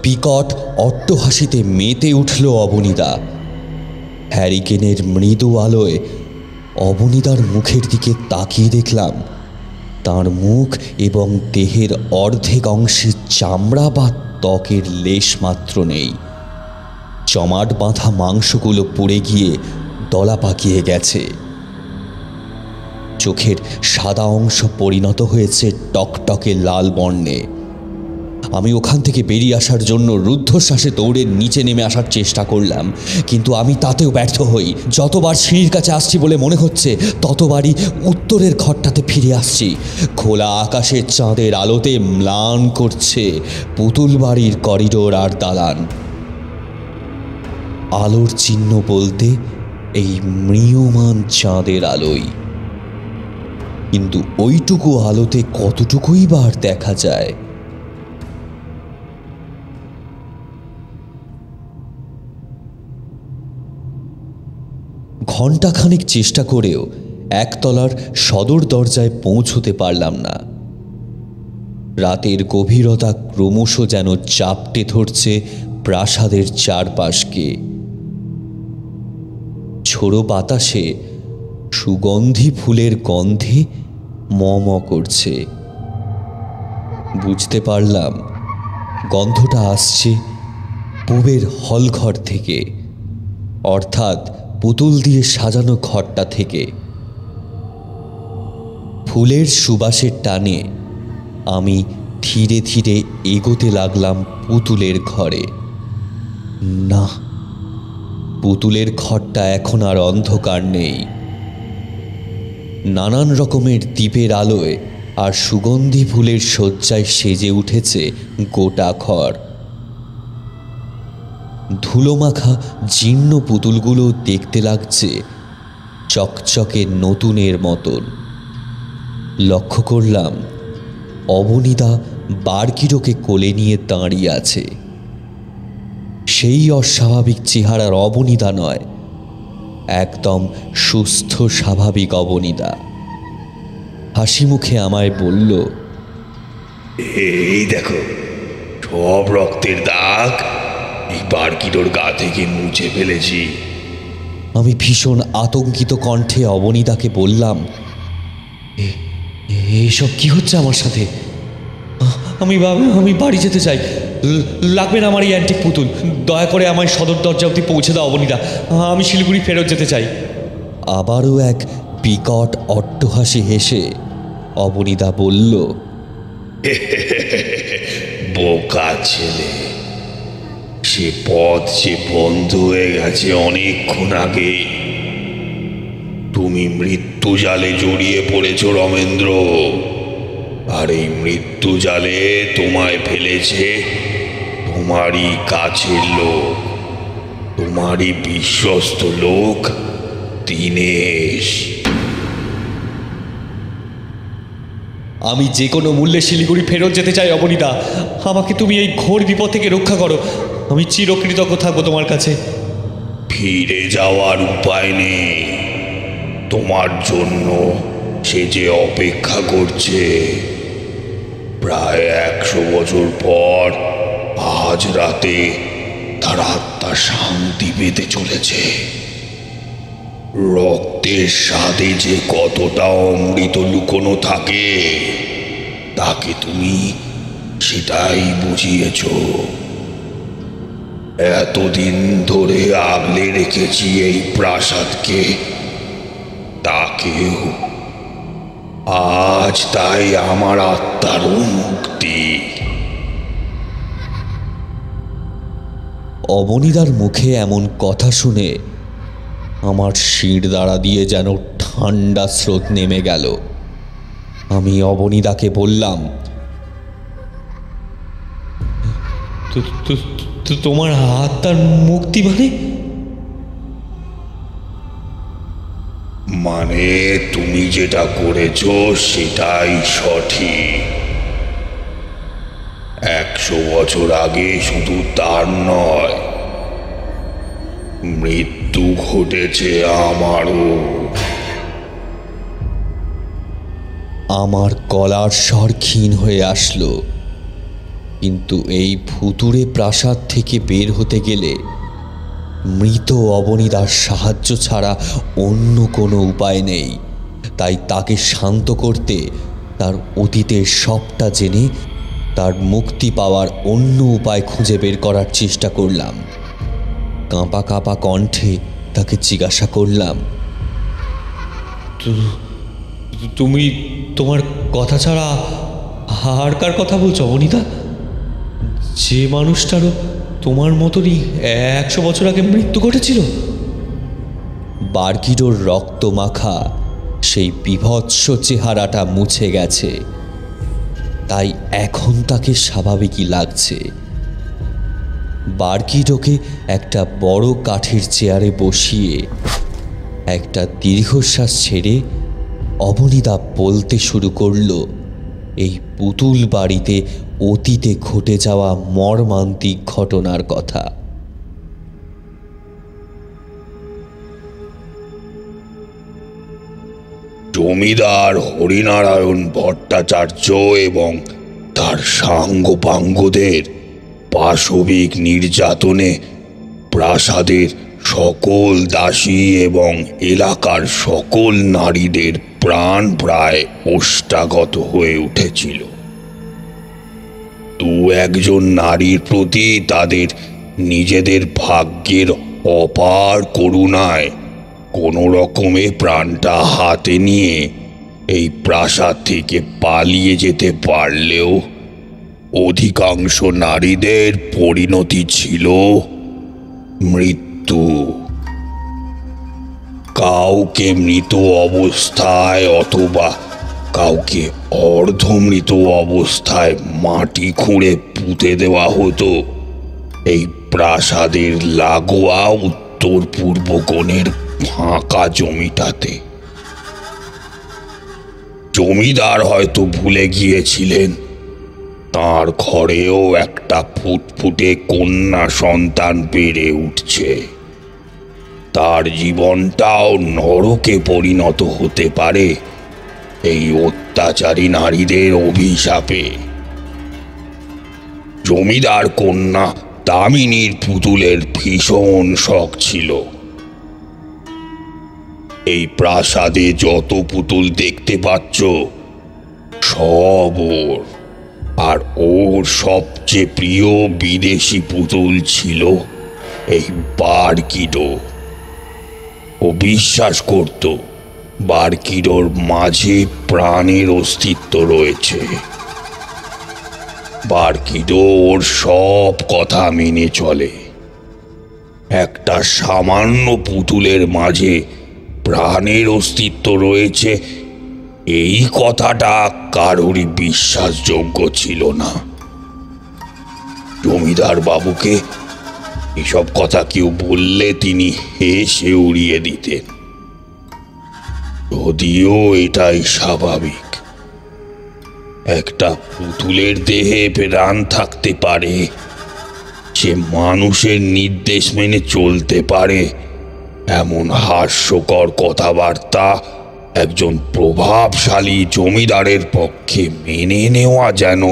বিকট অট্টহাসিতে মেতে উঠল অবনীদা। হ্যারিকেনের মৃদু আলোয় অবনীদার মুখের দিকে তাকিয়ে দেখলাম তার মুখ এবং দেহের অর্ধেক অংশে চামড়া বা ত্বকের লেশ মাত্র নেই। জমাট বাঁধা মাংসগুলো পুড়ে গিয়ে দলা পাকিয়ে গেছে। চোখের সাদা অংশ পরিণত হয়েছে টকটকে লাল বর্ণে। আমি ওখান থেকে বেরিয়ে আসার জন্য রুদ্ধশ্বাসে দৌড়ে নিচে নেমে আসার চেষ্টা করলাম, কিন্তু আমি তাতেও ব্যর্থ হই। যতবার সিঁড়ির কাছে আসছি বলে মনে হচ্ছে, ততবারই উত্তরের ঘরটাতে ফিরে আসছি। খোলা আকাশের চাঁদের আলোতে ম্লান করছে পুতুল বাড়ির করিডোর আর দালান। আলোর চিহ্ন বলতে এই ম্রিয়মান চাঁদের আলোই, কিন্তু ওইটুকু আলোতে কতটুকুই বার দেখা যায়। ঘণ্টাখানেক চেষ্টা করেও একতলার সদর দরজায় পৌঁছতে পারলাম না। রাতের গভীরতা ক্রমশ যেন চাপটে ধরছে প্রাসাদের চারপাশকে। ঝোড়ো বাতাসে সুগন্ধি ফুলের গন্ধে ম করছে। বুঝতে পারলাম গন্ধটা আসছে পূবের হলঘর থেকে, অর্থাৎ পুতুল দিয়ে সাজানো ঘরটা থেকে। ফুলের সুবাসের টানে আমি ধীরে ধীরে এগোতে লাগলাম পুতুলের ঘরে। না, পুতুলের ঘরটা এখন আর অন্ধকার নেই। নানান রকমের দ্বীপের আলোয় আর সুগন্ধি ফুলের শয্যায় সেজে উঠেছে গোটা ঘর। ধুলোমাখা জীর্ণ পুতুলগুলো দেখতে লাগছে চকচকে নতুনের মতন। লক্ষ্য করলাম অবনীদা বারকিরোকে কোলে নিয়ে দাঁড়িয়ে আছে। সেই অস্বাভাবিক চেহারার অবনীদা নয়, একদম সুস্থ স্বাভাবিক অবনীদা। হাসি মুখে আমায় বলল, এই দেখো, সব রক্তের দাগ এই বারকিটোর গা থেকে মুছে ফেলেছি। আমি ভীষণ আতঙ্কিত কণ্ঠে অবনীদাকে বললাম, এসব কি হচ্ছে আমার সাথে? আমি বাড়ি যেতে চাই। লাগবে না আমার এই অ্যান্টিক পুতুল। দয়া করে আমায় সদর দরজা অবধি পৌঁছে দাও অবনীদা। আমি শিলিগুড়ি ফেরত যেতে চাই। আবারও এক বিকট অট্টহাসি হেসে অবনীদা বলল, বোকা ছেলে, সে পথ যে বন্ধ হয়ে গেছে অনেকক্ষণ আগে। তুমি মৃত্যু জালে জড়িয়ে পড়েছ রমেন্দ্র, আর এই মৃত্যু জালে তোমায় ফেলেছে তোমারই কাছের লোক, তোমারই বিশ্বস্ত লোক দীনেশ। আমি যে কোনো মূল্যে শিলিগুড়ি ফেরত যেতে চাই অবনীদা। আমাকে তুমি এই ঘোর বিপদ থেকে রক্ষা করো। আমি চিরকৃতজ্ঞ থাকবো তোমার কাছে। ফিরে যাওয়ার উপায় নেই, তোমার জন্য সে যে অপেক্ষা করছে। প্রায় 100 বছর পর আজ রাতে তার আত্মা শান্তি পেতে চলেছে। রক্তের স্বাদে যে কতটা অমৃত লুকোনো থাকে তাকে তুমি সেটাই বুঝিয়েছ। এতদিন ধরে আগলে রেখেছি এই প্রাসাদকে, তাকেও। আজ তাই আমার আত্মারও মুক্তি। অবনীদার মুখে এমন কথা শুনে আমার শির দ্বারা দিয়ে যেন ঠান্ডা স্রোত নেমে গেল। আমি অবনীদাকে বললাম, তোমার আত্মার মুক্তি মানে তুমি যেটা করেছো সেটাই সঠিক। 100 বছর আগে শুধু তার নয়, মৃত্যু ঘটেছে আমারও। আমার গলার স্বর ক্ষীণ হয়ে আসলো, কিন্তু এই ভুতুড়ে প্রাসাদ থেকে বের হতে গেলে মৃত অবনীদার সাহায্য ছাড়া অন্য কোনো উপায় নেই। তাই তাকে শান্ত করতে, তার অতীতের সবটা জেনে তার মুক্তি পাওয়ার অন্য উপায় খুঁজে বের করার চেষ্টা করলাম। কাঁপা কাঁপা কণ্ঠে তাকে জিজ্ঞাসা করলাম, তুমি তোমার কথা ছাড়া আর কার কথা বলছো অবনীদা? যে মানুষটারও তোমার মতনই 100 বছর আগে মৃত্যু ঘটেছিল। বার্কিডোর রক্ত মাখা সেই বিভৎস চেহারাটা মুছে গেছে, তাই এখন তাকে স্বাভাবিকই লাগছে। বার্কিডোকে একটা বড় কাঠের চেয়ারে বসিয়ে একটা দীর্ঘশ্বাস ছেড়ে অবনীদা বলতে শুরু করলো এই পুতুল বাড়িতে অতীতে ঘটে যাওয়া মর্মান্তিক ঘটনার কথা। জমিদার হরিনারায়ণ ভট্টাচার্য এবং তার সাঙ্গপাঙ্গদের পাশবিক নির্যাতনে প্রাসাদের সকল দাসী এবং এলাকার সকল নারীদের প্রাণ প্রায় ওষ্ঠাগত হয়ে উঠেছিল। একজন নারীর প্রতি তাদের নিজেদের ভাগ্যের অপার করুণায় কোনো রকমে প্রাণটা হাতে নিয়ে এই প্রাসাদ থেকে পালিয়ে যেতে পারলেও অধিকাংশ নারীদের পরিণতি ছিল মৃত্যু। কাউকে মৃত অবস্থায় অথবা কাউকে অর্ধমৃত অবস্থায় মাটি খুঁড়ে পুঁতে দেওয়া হতো এই প্রাসাদের লাগোয়া উত্তর পূর্ব কোণের ফাঁকা জমিটাতে। জমিদার হয়তো ভুলে গিয়েছিলেন তার ঘরেও একটা ফুটফুটে কন্যা সন্তান বেড়ে উঠছে। তার জীবনটাও নরকে পরিণত হতে পারে এই অত্যাচারী নারীদের অভিশাপে। জমিদার কন্যা দামিনীর পুতুলের ভীষণ শখ ছিল। এই প্রাসাদে যত পুতুল দেখতে পাচ্ছ সব ওর, আর ওর সবচেয়ে প্রিয় বিদেশি পুতুল ছিল এই বার্কিডো। ও বিশ্বাস করত বার্কিডোর মাঝে প্রাণের অস্তিত্ব রয়েছে। বার্কিডো ওর সব কথা মেনে চলে। একটা সামান্য পুতুলের মাঝে প্রাণের অস্তিত্ব রয়েছে এই কথাটা কারোরই বিশ্বাসযোগ্য ছিল না। জমিদার বাবুকে এসব কথা কেউ বললে তিনি হেসে উড়িয়ে দিতেন, যদিও এটাই স্বাভাবিক। একটা পুতুলের দেহে প্রাণ থাকতে পারে, সে মানুষের নির্দেশ মেনে চলতে পারে, এমন হাস্যকর কথাবার্তা একজন প্রভাবশালী জমিদারের পক্ষে মেনে নেওয়া যেন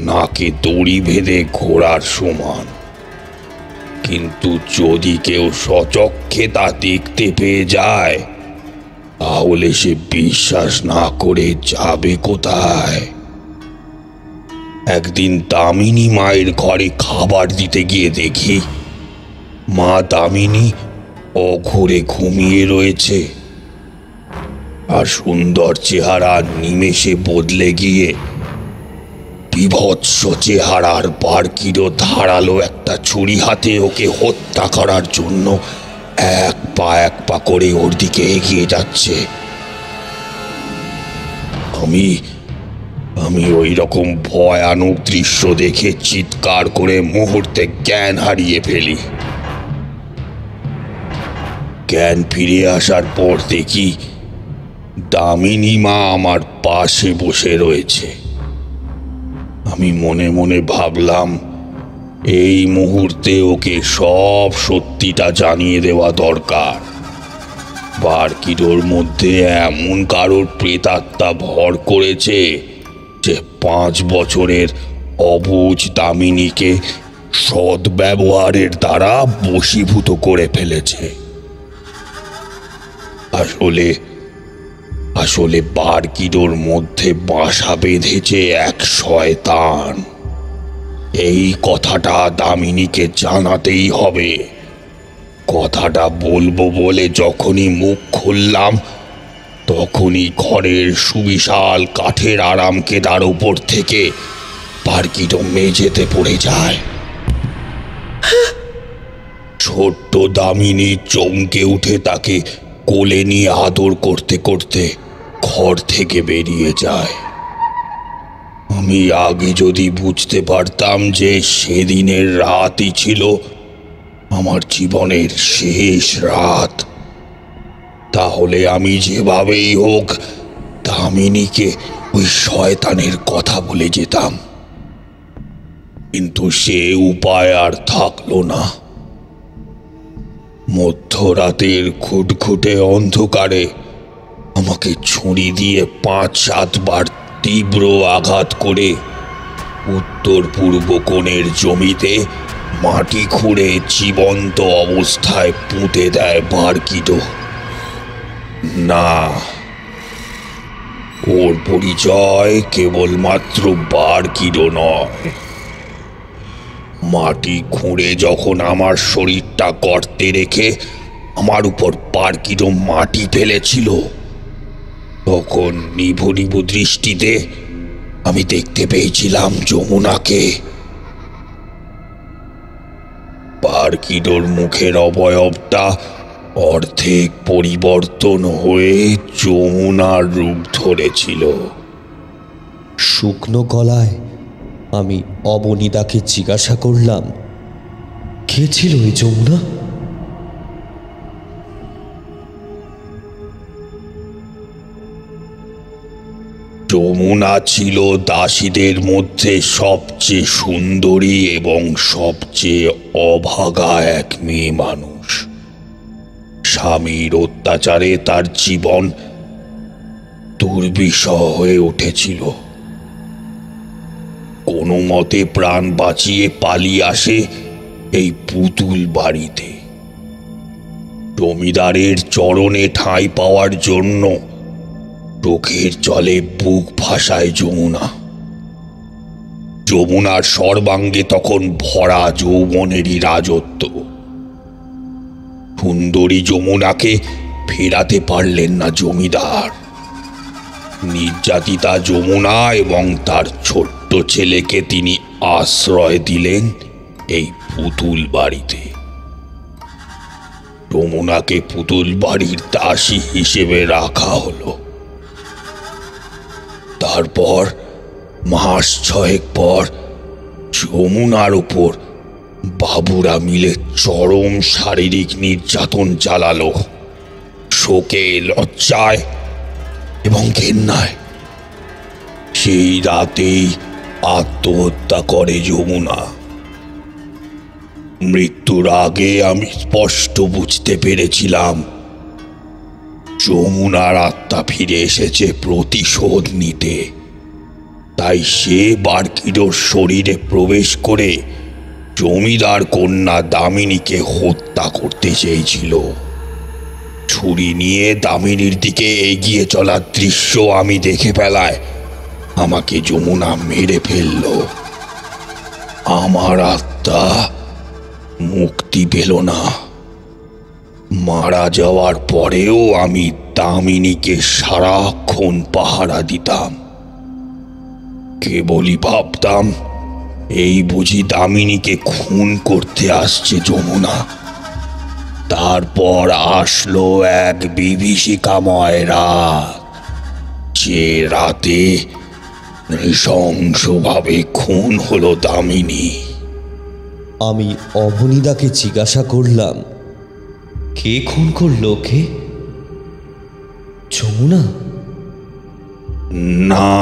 নাকে দড়ি বেঁধে ঘোরার সমান। কিন্তু যদি কেউ স্বচক্ষে তা দেখতে পেয়ে যায় তাহলে সে বিশ্বাস না করে যাবে কোথায়? একদিন দামিনী মায়ের ঘরে খাবার দিতে গিয়ে দেখি মা দামিনী অঘোরে ঘুমিয়ে রয়েছে, আর সুন্দর চেহারা নিমেষে বদলে গিয়ে বিভৎস চেহারার বারকিডো ধারালো একটা ছুরি হাতে ওকে হত্যা করার জন্য এক পা করে ওর দিকে এগিয়ে যাচ্ছে। আমি ওই রকম ভয়ানক দৃশ্য দেখে চিৎকার করে মুহূর্তে জ্ঞান হারিয়ে ফেলি। জ্ঞান ফিরে আসার পর দেখি দামিনী মা আমার পাশে বসে রয়েছে। আমি মনে মনে ভাবলাম, এই মুহূর্তে ওকে সব সত্যিটা জানিয়ে দেওয়া দরকার। বারকিডোর মধ্যে এমন কারোর প্রেতাত্মা ভর করেছে যে 5 বছরের অবুঝ দামিনীকে সদ্ব্যবহারের দ্বারা বশীভূত করে ফেলেছে। আসলে বারকিডোর মধ্যে বাসা বেঁধেছে এক শয়তান। এই কথাটা দামিনীকে জানাতেই হবে। কথাটা বলবো বলে যখনই মুখ খুললাম, তখনই ঘরের সুবিশাল কাঠের আরামকেদার উপর থেকে বারকিডো মেঝেতে পড়ে যায়। ছোট্ট দামিনী চমকে উঠে তাকে কোলে নিয়ে আদর করতে করতে ঘর থেকে বেরিয়ে যায়। আমি আগে যদি বুঝতে পারতাম যে সেদিনের রাতই ছিল আমার জীবনের শেষ রাত, তাহলে আমি যেভাবেই হোক দামিনীকে ওই শয়তানের কথা বলে যেতাম। কিন্তু সে উপায় আর থাকলো না। মধ্যরাতের খুটখুটে অন্ধকারে আমাকে ছুরি দিয়ে 5-7 বার তীব্র আঘাত করে উত্তর পূর্ব কোণের জমিতে মাটি খুঁড়ে জীবন্ত অবস্থায় পুঁতে দেয় বারকিডো। না, ওর পরিচয় কেবলমাত্র বারকিডো নয়। মাটি খুঁড়ে যখন আমার শরীরটা গর্তে রেখে আমার উপর বারকিডো মাটি ফেলেছিল, তখন নিভু নিভু দৃষ্টিতে আমি দেখতে পেয়েছিলাম যমুনাকে। বারকিডোর মুখের অবয়বটা অর্ধেক পরিবর্তন হয়ে যমুনার রূপ ধরেছিল। শুকনো গলায় আমি অবনীতাকে জিজ্ঞাসা করলাম, কে ছিল ওই যমুনা? যমুনা ছিল দাসীদের মধ্যে সবচেয়ে সুন্দরী এবং সবচেয়ে অভাগা এক মেয়ে মানুষ। স্বামীর অত্যাচারে তার জীবন দুর্বিষহ হয়ে উঠেছিল। কোনো মতে প্রাণ বাঁচিয়ে পালিয়ে আসে এই পুতুল বাড়িতে। জমিদারের চরণে ঠাঁই পাওয়ার জন্য চোখের জলে বুক ভাসায় যমুনা। যমুনার সর্বাঙ্গে তখন ভরা যৌবনেরই রাজত্ব। সুন্দরী যমুনাকে ফেরাতে পারলেন না জমিদার। নির্যাতিতা যমুনা এবং তার ছোট্ট ছেলেকে তিনি আশ্রয় দিলেন এই পুতুল বাড়িতে। যমুনাকে পুতুল বাড়ির দাসী হিসেবে রাখা হলো। তারপর মাস 6 পর যমুনার উপর বাবুরা মিলে চরম শারীরিক নির্যাতন চালালো। শোকে, লজ্জায় এবং ঘেন্নায় সেই রাতেই আত্মহত্যা করে যমুনা। মৃত্যুর আগে আমি স্পষ্ট বুঝতে পেরেছিলাম যমুনার আত্মা ফিরে এসেছে প্রতিশোধ নিতে। তাই সে বারকিডোর শরীরে প্রবেশ করে জমিদার কন্যা দামিনীকে হত্যা করতে চেয়েছিল। ছুরি নিয়ে দামিনীর দিকে এগিয়ে চলার দৃশ্য আমি দেখে ফেলায় আমাকে যমুনা মেরে ফেলল। আমার আত্মা মুক্তি পেল না। মারা যাওয়ার পরেও আমি দামিনীকে সারাক্ষণ পাহারা দিতাম। কেবলই ভাবতাম এই বুঝি দামিনীকে খুন করতে আসছে যমুনা। তারপর আসলো এক বিভীষিকাময় রাত, যে রাতে নৃশংসভাবে খুন হলো দামিনী। আমি অবনীদাকে জিজ্ঞাসা করলাম, কে খুন করলো ওকে? যমুনা? না,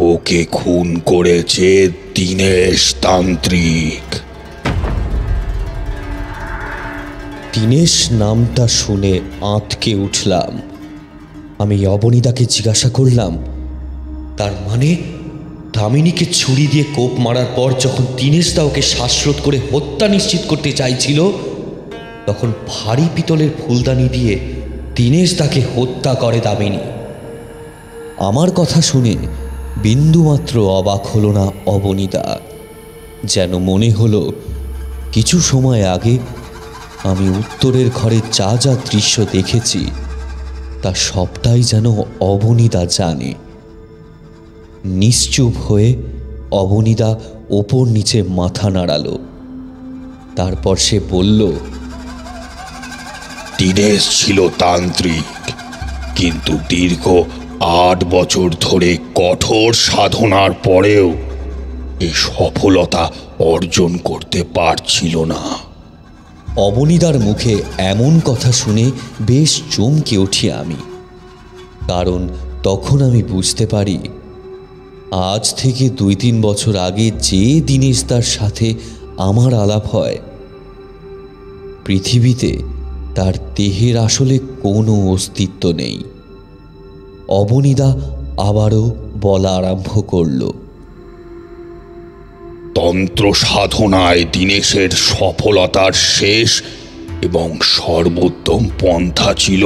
ওকে খুন করেছে দীনেশ তান্ত্রিক। দীনেশ নামটা শুনে আঁতকে উঠলাম। আমি অবনীদাকে জিজ্ঞাসা করলাম, তার মানে দামিনীকে ছুরি দিয়ে কোপ মারার পর যখন দীনেশদা ওকে শ্বাসরোধ করে হত্যা নিশ্চিত করতে চাইছিল, তখন ভারী পিতলের ফুলদানি দিয়ে দীনেশদাকে হত্যা করে দামিনী। আমার কথা শুনে বিন্দুমাত্র অবাক হলো না অবনীদা। যেন মনে হলো কিছু সময় আগে আমি উত্তরের ঘরে যা যা দৃশ্য দেখেছি তা সবটাই যেন অবনীদা জানে। নিশ্চুপ হয়ে অবনীদা ওপর নিচে মাথা নাড়ালো। তারপর সে বলল, দীনেশ ছিল তান্ত্রিক, কিন্তু দীর্ঘ 8 বছর ধরে কঠোর সাধনার পরেও এই সফলতা অর্জন করতে পারছিল না। অবনীদার মুখে এমন কথা শুনে বেশ চমকে উঠি আমি। কারণ তখন আমি বুঝতে পারি, আজ থেকে 2-3 বছর আগে যে দীনেশদার সাথে আমার আলাপ হয়, পৃথিবীতে তার দেহের আসলে কোনো অস্তিত্ব নেই। অবনীদা আবারও বলা আরম্ভ করল, তন্ত্র সাধনায় দীনেশের সফলতার শেষ এবং সর্বোত্তম পন্থা ছিল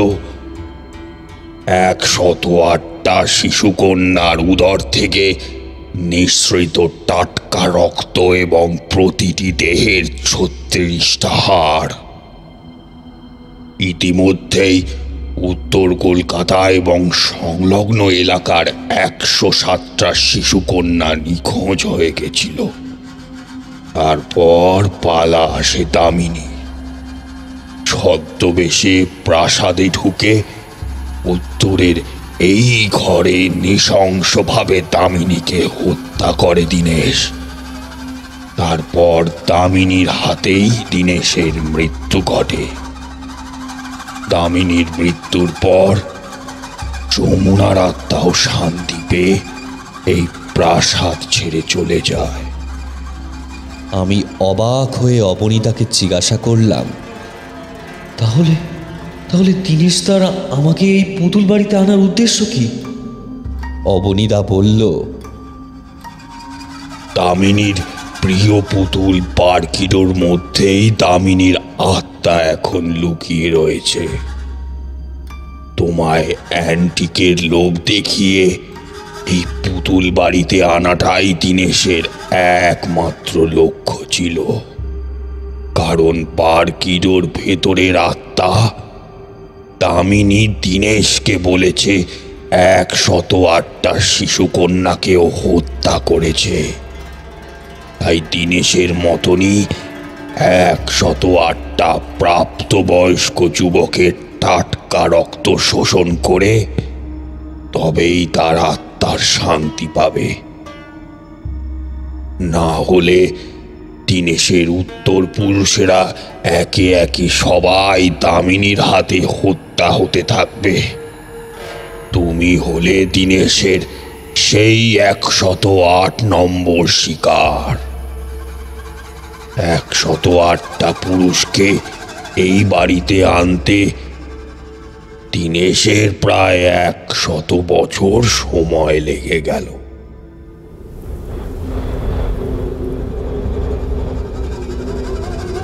108টা শিশুকন্যার উদর থেকে নিঃসৃত টাটকা রক্ত এবং প্রতিটি দেহের 36টা হাড়। ইতিমধ্যেই উত্তর কলকাতা এবং সংলগ্ন এলাকার 107টা শিশুকন্যা নিখোঁজ হয়ে গেছিল। তারপর পালা আসে দামিনী। ছদ্মবেশে প্রাসাদে ঢুকে উত্তরের এই ঘরে নৃশংসভাবে দামিনীকে হত্যা করে দীনেশ। তারপর দামিনীর হাতেই দীনেশের মৃত্যু ঘটে। দামিনীর মৃত্যুর পর যমুনার আত্মাও শান্তি পেয়ে এই প্রাসাদ ছেড়ে চলে যায়। আমি অবাক হয়ে অবনীদাকে জিজ্ঞাসা করলাম, তাহলে তাহলে দীনেশদার আমাকে এই পুতুল বাড়িতে আনার উদ্দেশ্য কি? অবনীদা বলল, দামিনীর প্রিয় পুতুল বারকিডোর মধ্যেই দামিনীর আত্মা এখন লুকিয়ে রয়েছে। তোমায় অ্যান্টিকের লোভ দেখিয়ে এই পুতুল বাড়িতে আনাটাই দীনেশের একমাত্র লক্ষ্য ছিল। কারণ বারকিডোর ভেতরের আত্মা দামিনী দীনেশকে বলেছে 108টা শিশুকন্যাকেও হত্যা করেছে। তাই দীনেশের মতনই 108টা প্রাপ্তবয়স্ক যুবকের টাটকা রক্ত শোষণ করে তবেই তার আত্মার শান্তি পাবে। না হলে দীনেশের উত্তর পুরুষেরা একে একে সবাই দামিনীর হাতে হত্যা হতে থাকবে। তুমি হলে দীনেশের সেই 108 নম্বর শিকার। 108টা পুরুষকে এই বাড়িতে আনতে দীনেশের প্রায় 100 বছর সময় লেগে গেল।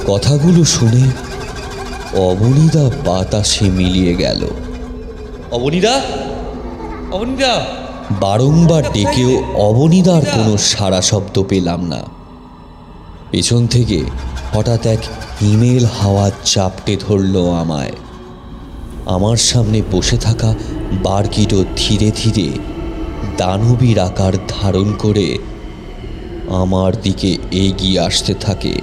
কথাগুলো শুনে অবনীদা বাতাসে মিলিয়ে গেল। অবনীদা, অবনীদা! বারংবার ডেকেও অবনীদার কোনো সাড়া শব্দ পেলাম না। পেছন থেকে হঠাৎ এক হিমেল হাওয়া চাপটে ধরল আমায়। আমার সামনে বসে থাকা বারকিডো ধীরে ধীরে দানবীর আকার ধারণ করে আমার দিকে এগিয়ে আসতে থাকে।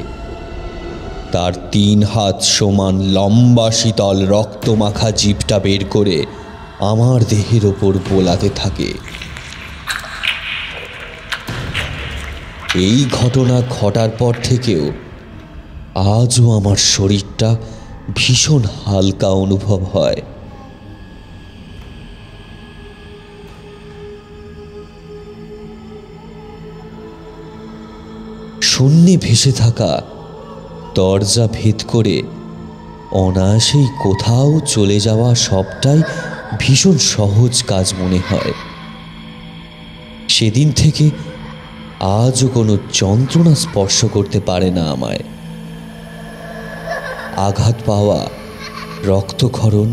তার 3 হাত সমান লম্বা শীতল রক্তমাখা জিভটা বের করে আমার দেহের ওপর বোলাতে থাকে। এই ঘটনা ঘটার পর থেকেও আজও আমার শরীরটা ভীষণ হালকা অনুভব হয়। শূন্যে ভেসে থাকা দরজা ভেদ করে অনায়াসেই কোথাও চলে যাওয়া সবটাই ভীষণ সহজ কাজ মনে হয়। সেদিন থেকে আজও কোনো যন্ত্রণা স্পর্শ করতে পারে না আমায়। আঘাত পাওয়া, রক্তক্ষরণ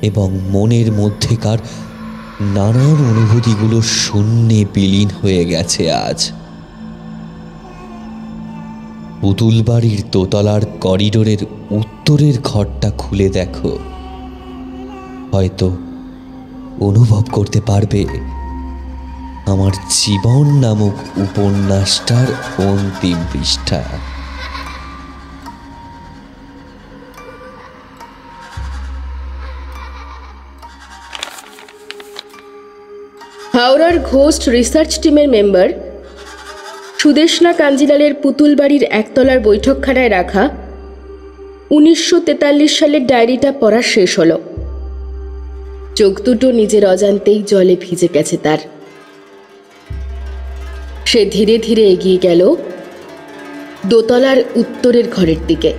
এবং মনের মধ্যেকার নানান অনুভূতিগুলো শূন্যে বিলীন হয়ে গেছে আজ। পুতুল বাড়ির দোতলার করিডোরের উত্তরের ঘরটা খুলে দেখো, হয়তো অনুভব করতে পারবে আমার জীবন নামক উপন্যাসটার অন্তিম পৃষ্ঠা। হাওড়ার ঘোস্ট রিসার্চ টিমের মেম্বার সুদেষ্ণা কাঞ্জিলালের পুতুল বাড়ির একতলার বৈঠকখানায় রাখা 1943 সালের ডায়েরিটা পড়া শেষ হলো। চোখ দুটো নিজের অজান্তেই জলে ভিজে গেছে তার। সে ধীরে ধীরে এগিয়ে গেল দোতলার উত্তরের ঘরের দিকে।